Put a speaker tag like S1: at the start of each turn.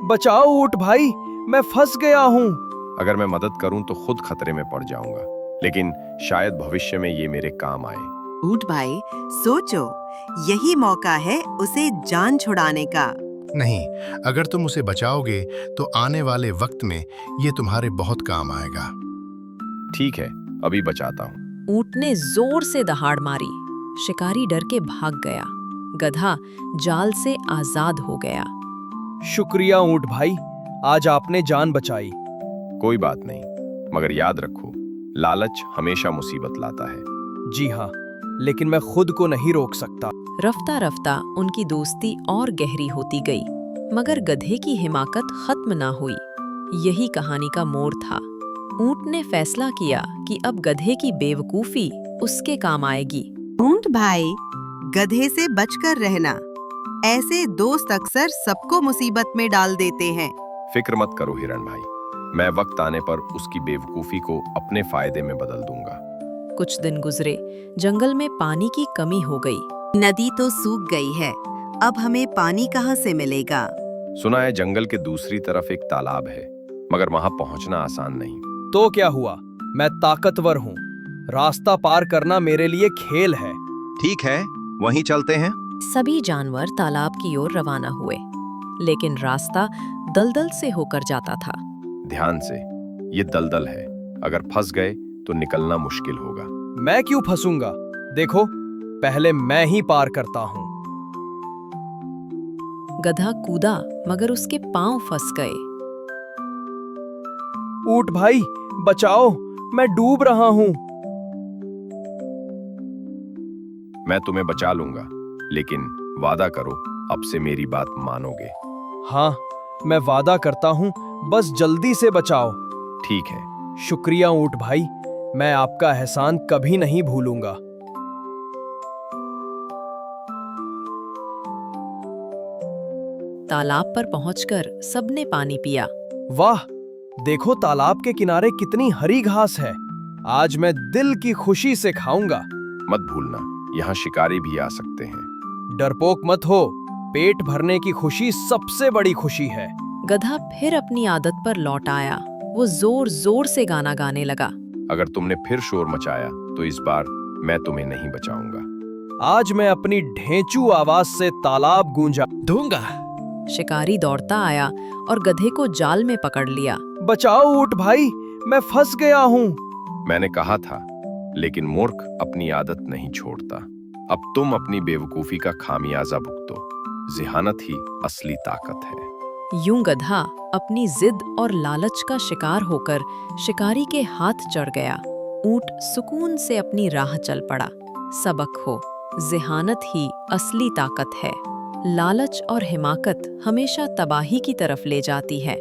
S1: बचाओ ऊंट भाई, मैं फंस गया हूँ।
S2: अगर मैं मदद करूं तो खुद खतरे में पड़ जाऊंगा, लेकिन शायद भविष्य में ये मेरे काम आए।
S3: ऊंट भाई सोचो, यही मौका है उसे जान छुड़ाने का।
S4: नहीं, अगर तुम उसे बचाओगे तो आने वाले वक्त में ये तुम्हारे बहुत काम आएगा।
S2: ठीक है, अभी बचाता हूँ।
S5: ऊंट ने जोर से दहाड़ मारी। शिकारी डर के भाग गया। गधा जाल से आजाद हो गया।
S1: शुक्रिया ऊंट भाई, आज आपने जान बचाई।
S2: कोई बात नहीं, मगर याद रखो, लालच हमेशा मुसीबत लाता है।
S1: जी हाँ, लेकिन मैं खुद को नहीं रोक सकता।
S5: रफ्ता रफ्ता उनकी दोस्ती और गहरी होती गई, मगर गधे की हिमाकत खत्म ना हुई। यही कहानी का मोड़ था। ऊंट ने फैसला किया कि अब गधे की बेवकूफी उसके काम आएगी।
S3: ऊंट भाई, गधे से बचकर रहना। ऐसे दोस्त अक्सर सबको मुसीबत में डाल देते हैं।
S2: फिक्र मत करो हिरण भाई, मैं वक्त आने पर उसकी बेवकूफी को अपने फायदे में बदल दूंगा।
S5: कुछ दिन गुजरे। जंगल में पानी की कमी हो गई।
S3: नदी तो सूख गई है, अब हमें पानी कहाँ से मिलेगा?
S2: सुना है जंगल के दूसरी तरफ एक तालाब है, मगर वहां पहुंचना आसान नहीं।
S1: तो क्या हुआ, मैं ताकतवर हूँ। रास्ता पार करना मेरे लिए खेल है।
S6: ठीक है, वहीं चलते हैं।
S5: सभी जानवर तालाब की ओर रवाना हुए, लेकिन रास्ता दलदल से होकर जाता था।
S2: ध्यान से, ये दलदल है, अगर फंस गए तो निकलना मुश्किल होगा।
S1: मैं क्यों फंसूंगा? देखो, पहले मैं ही पार करता हूँ।
S5: गधा कूदा, मगर उसके पांव फंस गए।
S1: ऊंट भाई बचाओ, मैं डूब रहा हूँ।
S2: मैं तुम्हें बचा लूंगा, लेकिन वादा करो अब से मेरी बात मानोगे।
S1: हाँ, मैं वादा करता हूँ, बस जल्दी से बचाओ।
S2: ठीक है।
S1: शुक्रिया ऊंट भाई, मैं आपका एहसान कभी नहीं भूलूंगा।
S5: तालाब पर पहुंचकर सबने पानी पिया।
S1: वाह, देखो तालाब के किनारे कितनी हरी घास है। आज मैं दिल की खुशी से खाऊंगा।
S2: मत भूलना, यहाँ शिकारी भी आ सकते हैं।
S1: डरपोक मत हो, पेट भरने की खुशी सबसे बड़ी खुशी है।
S5: गधा फिर अपनी आदत पर लौट आया। वो जोर जोर से गाना गाने लगा।
S2: अगर तुमने फिर शोर मचाया तो इस बार मैं तुम्हें नहीं बचाऊंगा।
S1: आज मैं अपनी ढेंचू आवाज से तालाब गूंजा दूंगा।
S5: शिकारी दौड़ता आया और गधे को जाल में पकड़ लिया।
S1: बचाओ ऊंट भाई, मैं फंस गया हूँ।
S2: मैंने कहा था, लेकिन मूर्ख अपनी आदत नहीं छोड़ता। अब तुम अपनी बेवकूफी का खामियाजा भुगतो। ज़िहानत ही असली ताकत है।
S5: यूं गधा अपनी जिद और लालच का शिकार होकर शिकारी के हाथ चढ़ गया। ऊंट सुकून से अपनी राह चल पड़ा। सबक हो, ज़िहानत ही असली ताकत है। लालच और हिमाकत हमेशा तबाही की तरफ ले जाती है।